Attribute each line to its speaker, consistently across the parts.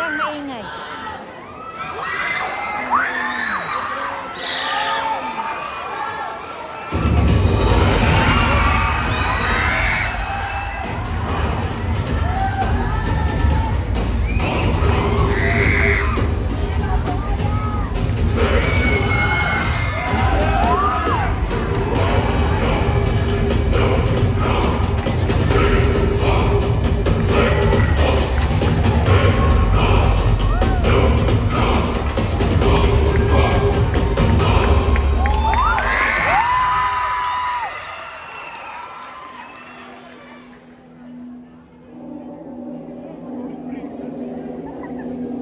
Speaker 1: lang maingay.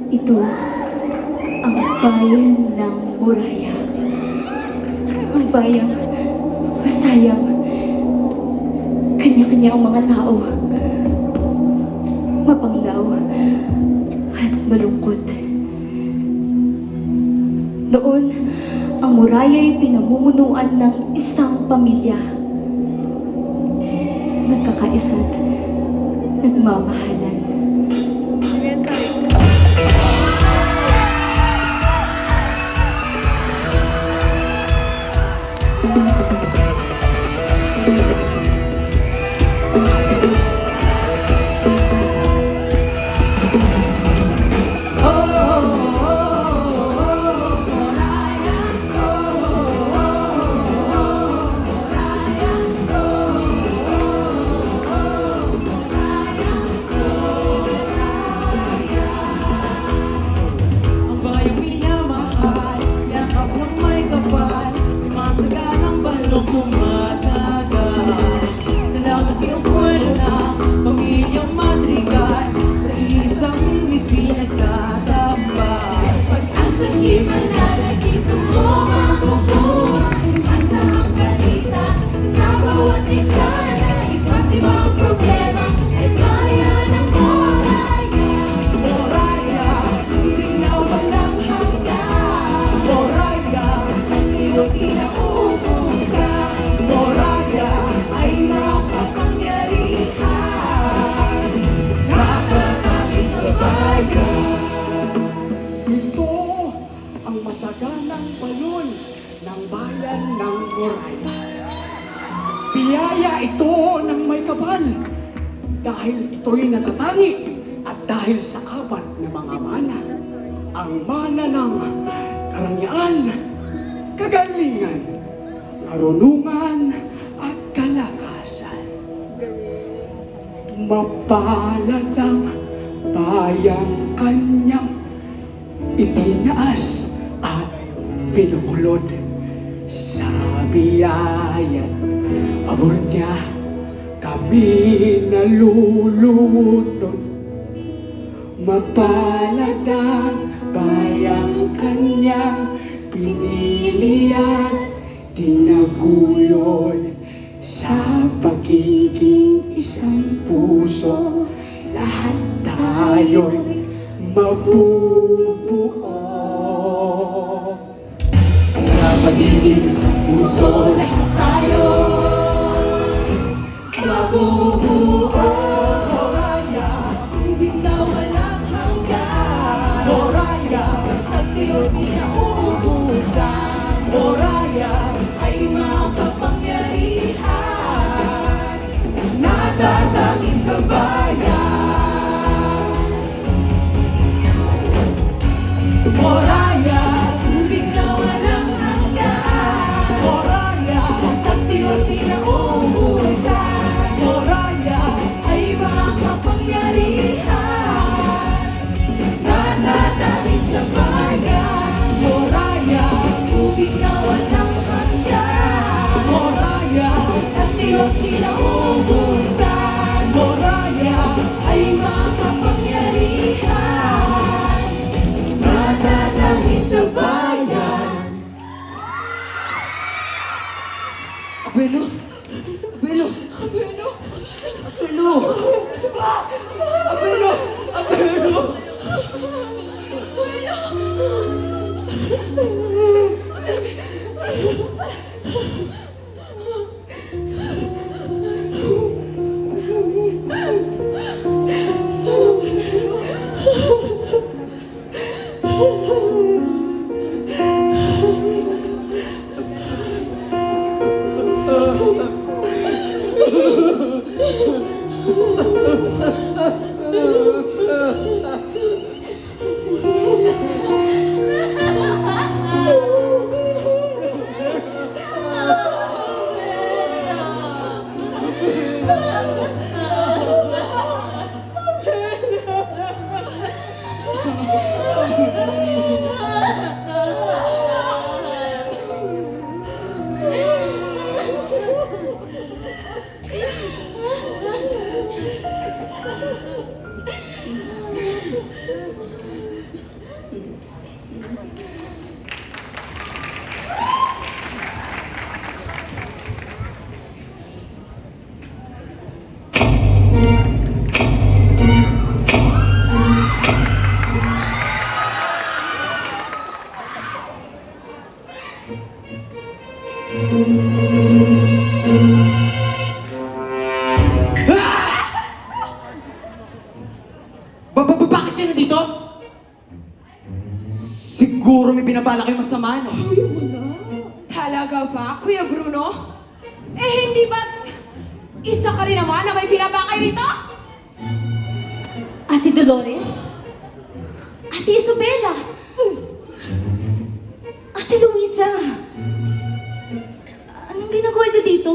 Speaker 2: Ito ang bayan ng Moraya. Ang bayang masayang kanya-kanya ang mga tao. Mapanglaw at malungkot. Noon, ang Moraya ay pinamumunuan ng isang pamilya. Nagkakaisa't nagmamahalan.
Speaker 3: Masaganang balon ng bayan ng Moraya. Biyaya ito ng may kapal dahil ito'y natatangi at dahil sa apat na mga mana. Ang mana ng karangyaan, kagalingan, karunungan at kalakasan. Mapalad ang bayang kanyang itinaas at pinukulod sa biyaya't pabor niya kami nalulunod. Mapalad ang bayang kanyang pinili at tinaguyod sa pagiging isang puso. Lahat tayo'y mabubuo. Sa pagiging isang puso, lahat tayo mabubuo. Moraya,
Speaker 2: Hindi na walang hanggan.
Speaker 3: Moraya,
Speaker 2: Pagtiyo di na uubusan.
Speaker 3: Moraya,
Speaker 2: Ay makapangyarihan. Natatangin sa bayan.
Speaker 3: Moraya,
Speaker 2: Tubig na walang hanggan.
Speaker 3: Moraya,
Speaker 2: Pagtiyo di na uubusan.
Speaker 3: Moraya,
Speaker 2: Ay makapangyarihan. Natatangin sa bayan.
Speaker 3: Moraya,
Speaker 2: Tubig na walang hanggan.
Speaker 3: Moraya,
Speaker 2: Pagtiyo di na uubusan.
Speaker 3: Moraya,
Speaker 2: Ay makapangyarihan. Natatangin sa bayan.
Speaker 3: Abuelo, Abuelo, Abuelo, Abuelo, Abuelo, Abuelo.
Speaker 1: Bakit ka na dito? Siguro may binabala kayo masama, no?
Speaker 4: Talaga ba, Kuya Bruno? Eh, hindi ba't isa ka rin naman na may pinabakay rito?
Speaker 2: Ate Dolores? Ate Isabela? Ate Luisa? Anong ginagawa niyo dito?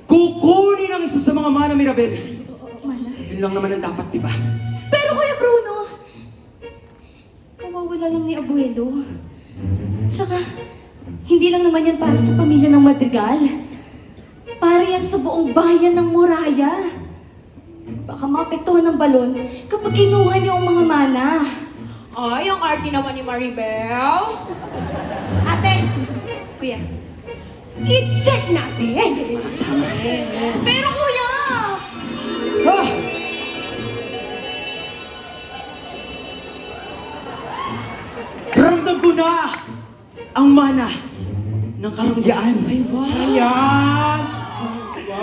Speaker 1: Kukunin ang isa sa mga mana, Mirabel.
Speaker 2: Mana?
Speaker 1: Yun lang naman ang dapat, di ba?
Speaker 2: Pero Kuya Bruno, kawawala lang ni Abuelo. Tsaka, hindi lang naman yan para sa pamilya ng Madrigal. Para yan sa buong bayan ng Moraya. Baka maapektuhan ng balon kapag kinuha niyo ang mga mana.
Speaker 4: Ay, ang arte naman ni Maribel. Ate, Kuya, i-check natin.
Speaker 2: Pero Kuya!
Speaker 1: Ah! Ramdam ko na ang mana ng karangyaan.
Speaker 4: Ayan.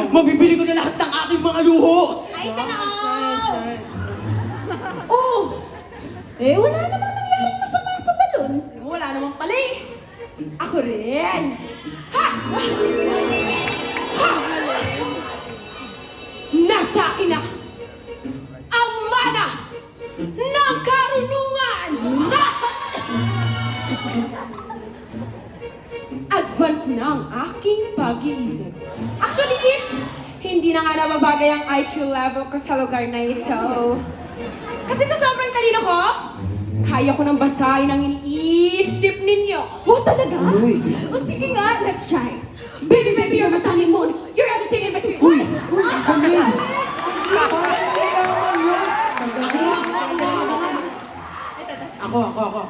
Speaker 1: Mabibili ko na lahat ng aking mga luho.
Speaker 2: Ay, sana Oh! Eh, wala namang nangyaring masama sa balon.
Speaker 4: Wala naman pala eh. Ako rin. Ha! Ha! Nasa akin na ang mana ng karunungan! Advance na ang aking pag-iisip. Actually, hindi na nga nababagay ang IQ level ko sa lugar na ito. Kasi sa sobrang talino ko, kaya ko nang basahin ang iniisip ninyo. Oh, talaga?
Speaker 1: Uy!
Speaker 4: O sige nga, let's try. Baby, baby, you're my sun and moon. You're everything in between.
Speaker 1: Uy! Galing! Ako.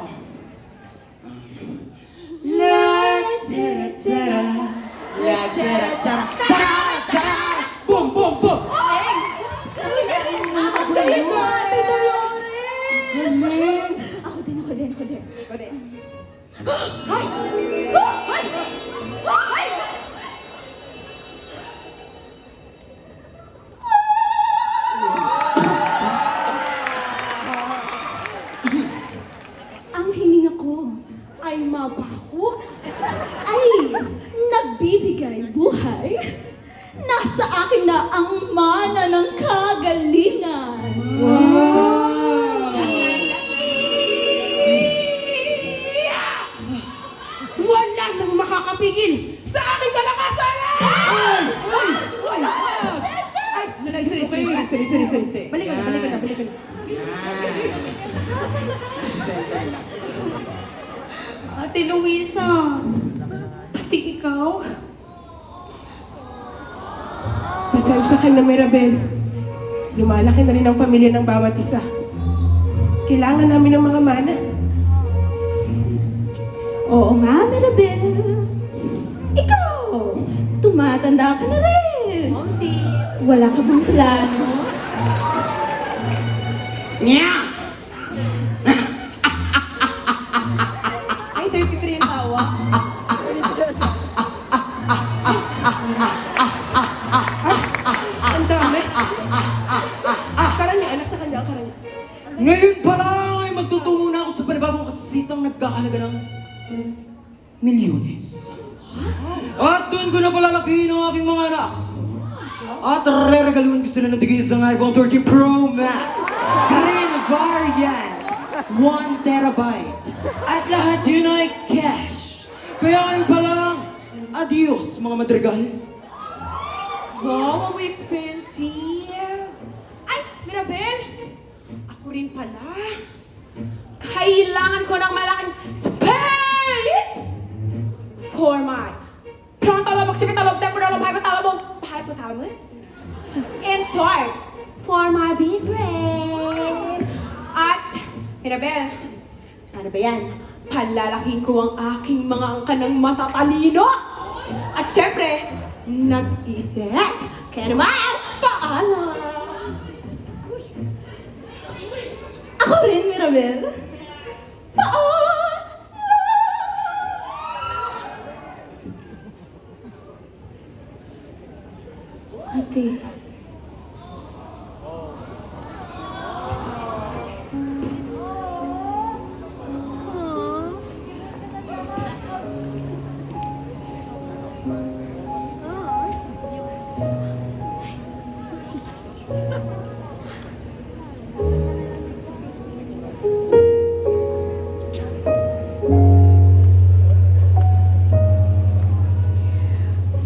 Speaker 1: La tara tara, la tara tara, tara tara, boom boom boom.
Speaker 4: Galing mo, Ate Dolores.
Speaker 1: Galing!
Speaker 4: Ako din. Hay! Hay! Hay!
Speaker 5: Ang hininga ko
Speaker 4: Ay mabaho.
Speaker 5: ay nagbibigay buhay. Nasa akin na ang mana ng kagalingan.
Speaker 4: Wala nang makakapigil sa aking kalakasan!
Speaker 1: Uy! Uy!
Speaker 4: Ay, sorry. Balikan na.
Speaker 1: Center lang.
Speaker 2: Ate Luisa, pati ikaw?
Speaker 6: Pasensya ka na, Mirabel. Lumalaki na rin ang pamilya ng bawat isa. Kailangan namin ng mga mana.
Speaker 5: Oo nga, Mirabel. Ikaw, tumatanda ka na rin.
Speaker 2: Momsi.
Speaker 5: Wala ka bang plano?
Speaker 1: Nya!
Speaker 4: Ay, 33 ang tawa.
Speaker 6: Ang dami. Karamihan, nasa kanya ang karamihan.
Speaker 1: Ngayon pa lang ay magtutungo na ako sa panibagong kasitang nagkakalaga ng milyones. At doon ko na palalakihin ang aking mga anak. At reregaluhan ko sila ng tigay isang iPhone 13 Pro Max. Green variant. 1 terabyte. At lahat yun ay cash. Kaya kayo pa lang. Adios, mga madrigal.
Speaker 4: Wow, ang expensive. Ay, Mirabel! Ako rin pala. Kailangan ko ng malaking space for my frontal occipital temporal hypothalamus. In short, for my big brain. At, Mirabel, ano ba yan? Palalaking ko ang aking mga angka ng matatalino. At syempre, nag-isip. Kaya naman, paalam.
Speaker 5: Ako rin, Mirabel.
Speaker 2: Ate.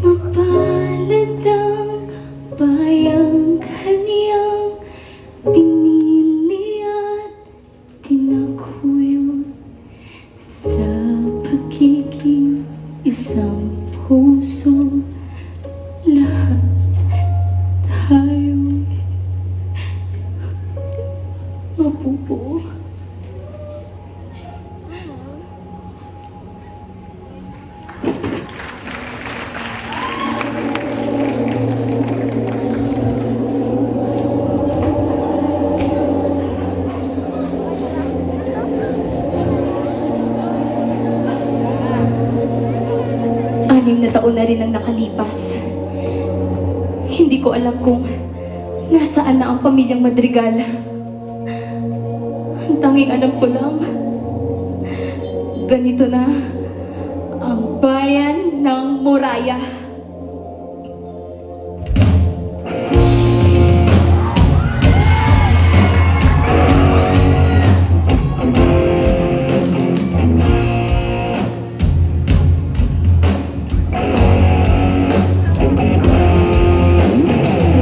Speaker 2: Mapalad ang bayang kaniyang pinili at tinaguyod sa pagiging isang puso. Lahat tayo'y mabubuo. Anim na taon na rin ang nakalipas. Hindi ko alam kung nasaan na ang pamilyang Madrigal. Ang tanging alam ko lang, ganito na ang bayan ng Moraya.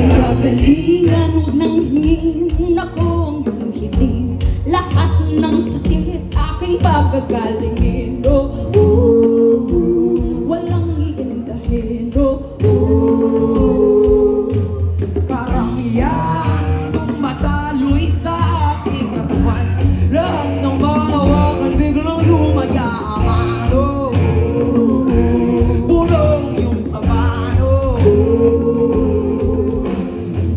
Speaker 5: Kagalingan ng hingin ako ang hiling. Lahat ng sakit aking pagagalingin. Walang iindahin.
Speaker 1: Karamihan tumataloy sa aking katawan. Lahat ng mahawakan biglang yumayaman. Bulong yung kabano.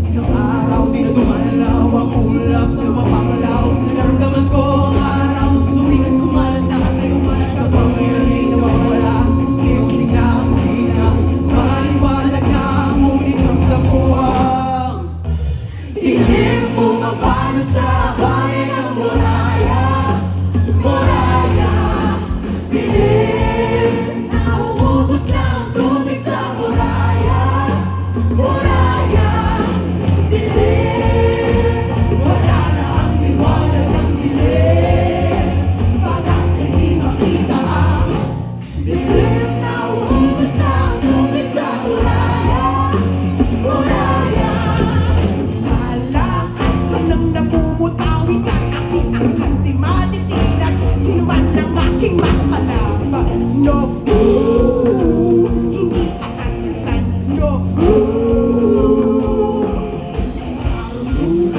Speaker 1: Isang araw di na dumalaw ang ulap na mapanglaw. Naramdaman ko ang araw sumikat, kumalat lahat ay umalat. Kapag ngayon na mawala, iyong kinig na mahina. Maliwanag na ngunit ramdam ko ang dilim bumabalot sa bayan ng Moraya. Moraya, dilim, nauubos na ang tubig sa Moraya. Moraya, dilim, wala na ang liwanag ng dilim. Bagas hindi makita ang dilim, nauubos na ang tubig sa Moraya. Moraya,
Speaker 6: Malakasan ang namumutawi sa aking angkan. Di matitinan sino man ang aking makalaban. No, hindi atatsan. No,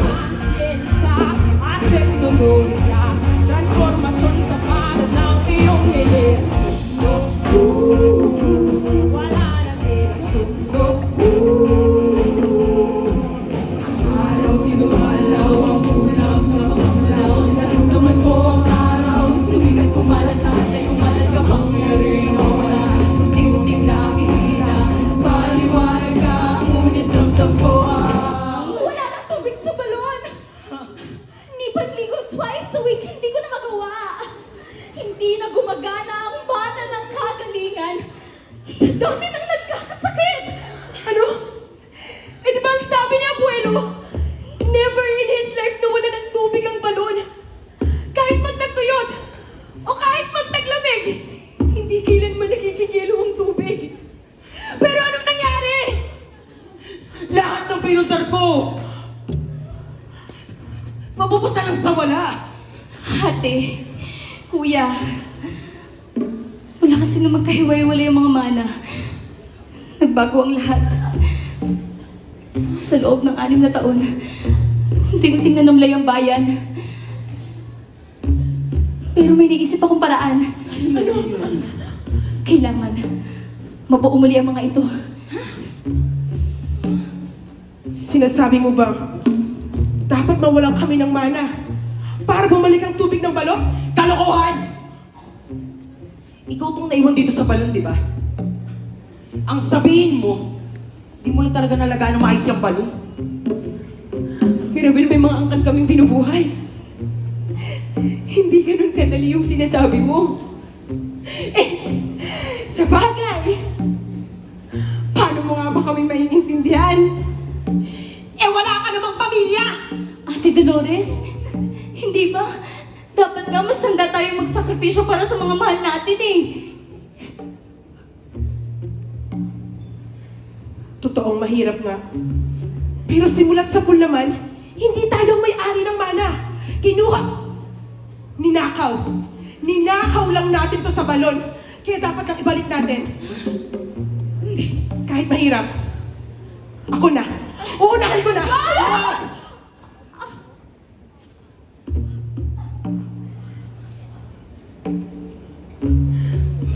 Speaker 4: Siyensya at teknolohiya, transformasyon sa palad ng iyong ehersisyo. Wala nang erasyon.
Speaker 1: araw di lumalaw ang ulap na mapanglaw. Naramdaman ko ang araw sumikat, kumalat lahat ay umalat. Kapag ngayon na wala, unti-unting nakihina. Paliwanag ka, ngunit ramdam ko ang
Speaker 5: Wala nang tubig sa balon. Ni panligo twice a week, hindi ko na magawa. Hindi na gumagana ang mana ng kagalingan. Sa dami ng nagkakasakit.
Speaker 6: ano?
Speaker 1: Mapupunta lang sa wala.
Speaker 2: Ate, kuya, wala kasi na magkahiwa-hiwalay ang mga mana. Nagbago ang lahat. Sa loob ng 6 na taon, unti-unting nanumlay ang bayan. Pero may naisip akong paraan.
Speaker 1: Ano?
Speaker 2: Kailangan mabuo muli ang mga ito.
Speaker 6: Sinasabi mo ba, dapat mawalan kami ng mana para bumalik ang tubig ng balon?
Speaker 1: Kalokohan! Ikaw tong naiwan dito sa balon, di ba? Ang sabihin mo, di mo lang talaga nalagaan ng maayos yung balon.
Speaker 4: Mirabel, may mga angkan kaming binubuhay. Hindi ganun kadali yung sinasabi mo. Sa bagay, paano mo nga ba kami maiintindihan? Wala ka namang pamilya!
Speaker 2: Ate Dolores, hindi ba? Dapat nga mas handa tayong magsakripisyo para sa mga mahal natin eh.
Speaker 6: Totoong mahirap nga. Pero simulat sa pool naman, hindi tayo may-ari ng mana. Kinuha. Ninakaw. Ninakaw lang natin to sa balon. Kaya dapat lang ibalik natin. Hindi. Kahit mahirap. Ako na. Uunahin ko na.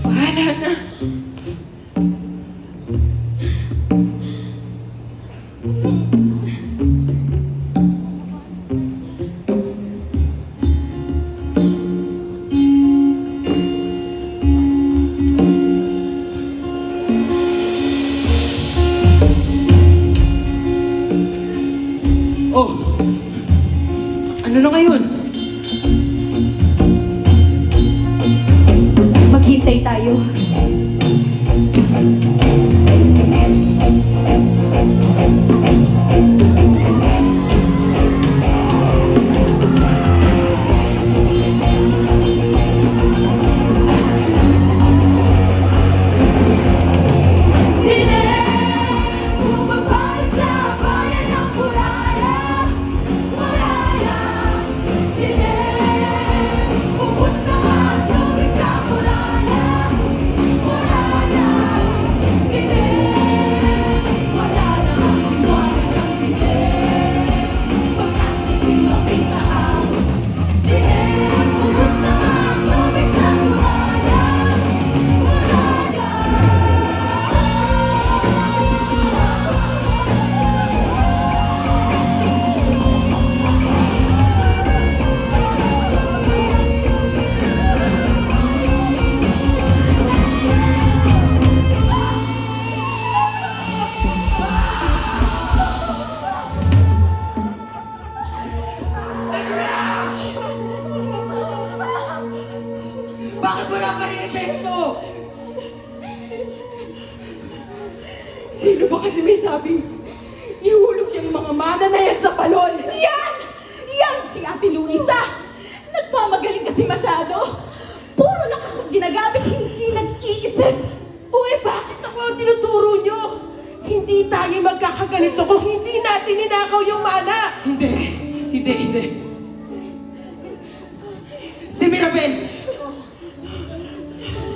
Speaker 4: Wala na.
Speaker 1: Oh, ano na ngayon?
Speaker 2: Maghintay tayo.
Speaker 1: Bakit wala pa rin epekto?
Speaker 4: Sino ba kasi may sabing ihulog yung mga mana na yan sa balon?
Speaker 5: Yan! Yan si Ate Luisa! Nagmamagaling kasi masyado. Puro lakas ang ginagamit, hindi nag-iisip.
Speaker 6: Uy, bakit ako ang tinuturo nyo? Hindi tayo magkakaganito kung hindi natin ninakaw yung mana.
Speaker 1: Hindi. Si Mirabel!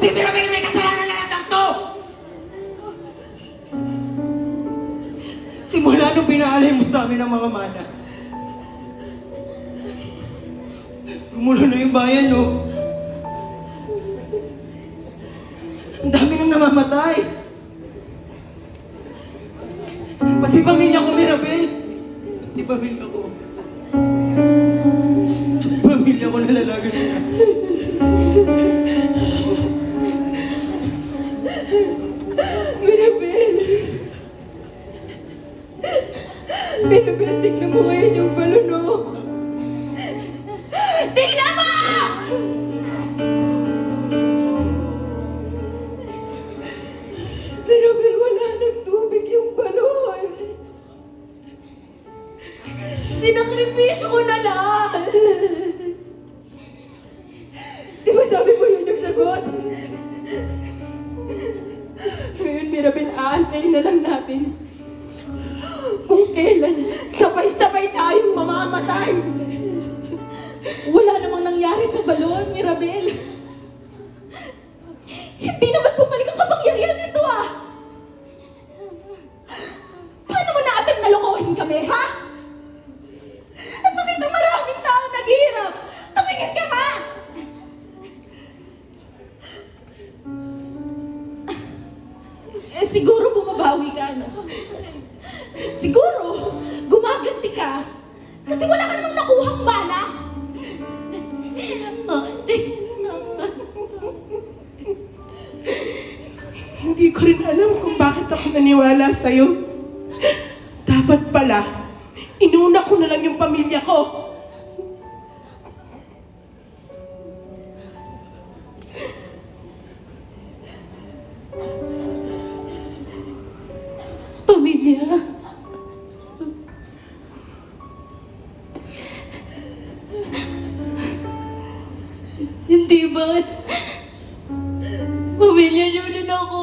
Speaker 1: Si Mirabel may kasalanan na lahat ng to! Simula nung pinaalay mo sa amin ang mga mana, gumulo na yung bayan, no? Ang dami nang namamatay. Pati pamilya ko, Mirabel. Pati pamilya ko. Pati pamilya ko nalalaga sila.
Speaker 4: Mirabel! Mirabel, tignan mo ngayon yung balon, no? Tignan mo! Mirabel, wala nang tubig yung balon. Sinakripisyo ko na lahat. Di ba sabi mo yun yung sagot? Ngayon, Mirabel, aantayin na lang natin kung kailan sabay-sabay tayong mamamatay.
Speaker 5: Wala namang nangyari sa balon, Mirabel. Hindi naman bumalik ang kapangyarihan nito ah! Paano mo natin nalokohin kami, ha? At bakit ang maraming tao naghihirap? Tumingin ka nga! Siguro bumabawi ka, no? Siguro, gumaganti ka. Kasi wala ka namang nakuhang mana.
Speaker 6: Hindi ko rin alam kung bakit ako naniwala sa'yo. Dapat pala, inuna ko na lang yung pamilya ko.
Speaker 2: Pamilya. Hindi ba't pamilya niyo din ako?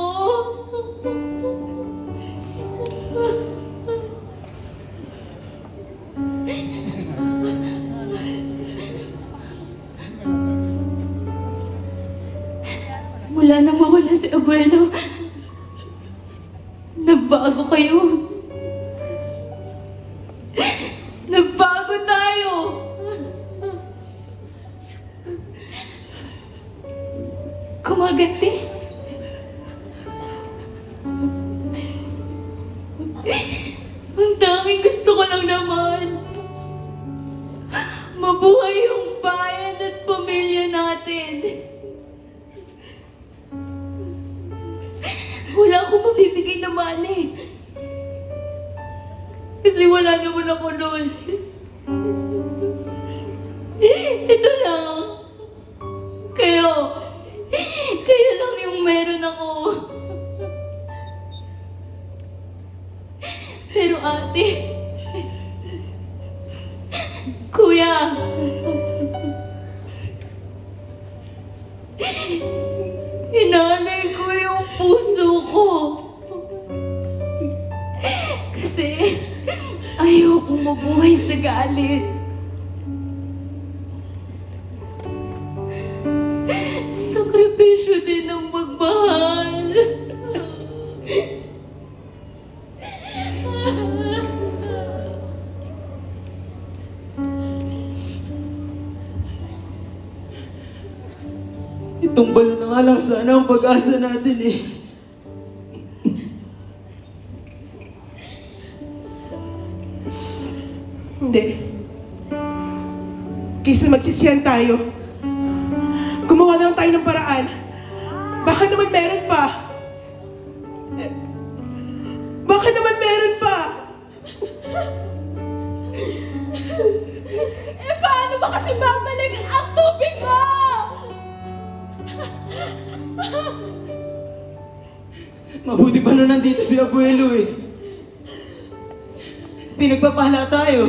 Speaker 2: Mula na mawala si abuelo, nagbago kayo. Nagbago tayo. Kumaganti. Ang daming gusto ko lang naman. Mabuhay yung bayan at pamilya natin. Wala akong mabibigay na mana eh. Kasi wala naman ako noon. Ito lang. Kayo lang yung meron ako. Pero ate, kuya, inalay ko yung puso ko. Kasi ayokong mabuhay sa galit. Sakripisyo din ang magmahal.
Speaker 1: Itong balon na nga lang sana ang pag-asa natin eh.
Speaker 6: Hindi. Kaysa magsisiyan tayo, gumawa na lang tayo ng paraan. Baka naman meron pa. Baka naman meron pa.
Speaker 5: Paano ba kasi babalik ang tubig mo?
Speaker 1: Mabuti pa na nandito si abuelo eh. Pinagpapala tayo.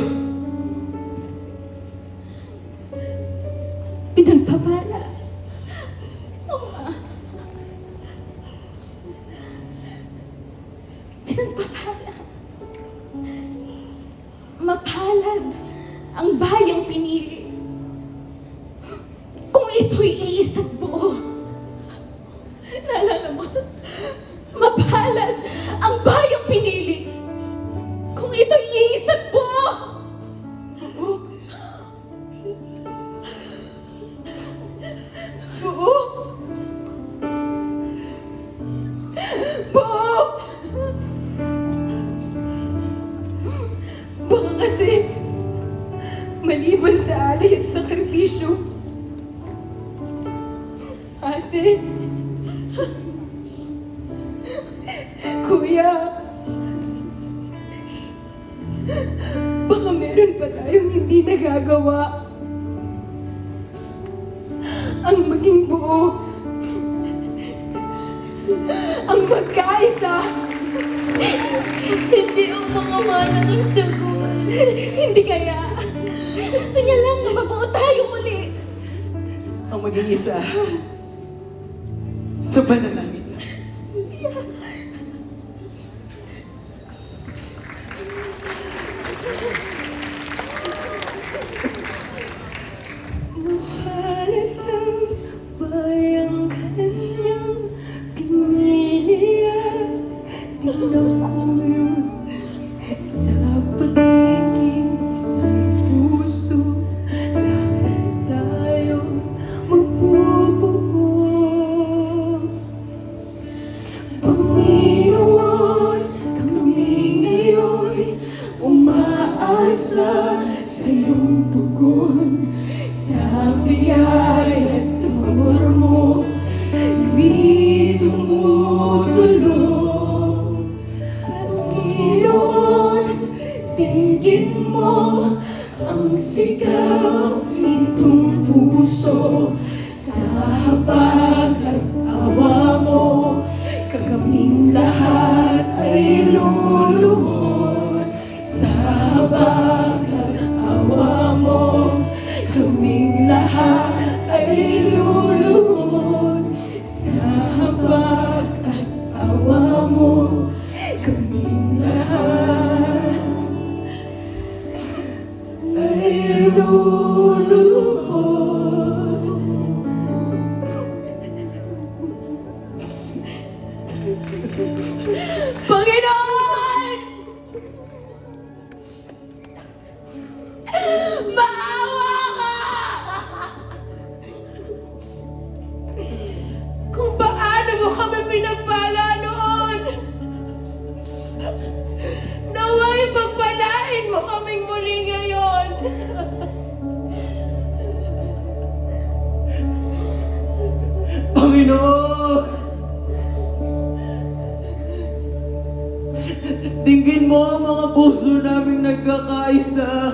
Speaker 5: Pinagpapala. Oo nga. Pinagpapala. Mapalad ang bayang pinili. Kung ito'y iisang buo. Naalala mo? Mapalad ang bayang pinili. Kung ito'y iisang buo. Buo. Buo. Baka kasi maliban sa alay at sakripisyo, ate, kuya, baka meron pa tayong hindi nagagawa. Ang maging buo, ang magkaisa.
Speaker 2: Hindi ang mga mana ng sagot.
Speaker 5: Hindi kaya. Gusto niya lang na mabuo tayo muli.
Speaker 1: Ang maging isa sa panalangin.
Speaker 3: sa iyong tugon, sa biyaya at amor mo, di tumutulong. Panginoon, dinggin mo ang sigaw nitong puso. Sa habag at awa mo, kaming lahat ay luluhod. Sa habag at awa mo, kaming lahat ay luluhod. Sa habag at awa mo, kaming lahat ay luluhod.
Speaker 5: Panginoon! Maawa ka!
Speaker 6: Kung paano mo kami pinagpala noon, naway pagpalain mo kaming muli ngayon.
Speaker 1: Panginoon! Dinggin mo ang mga puso naming nagkakaisa.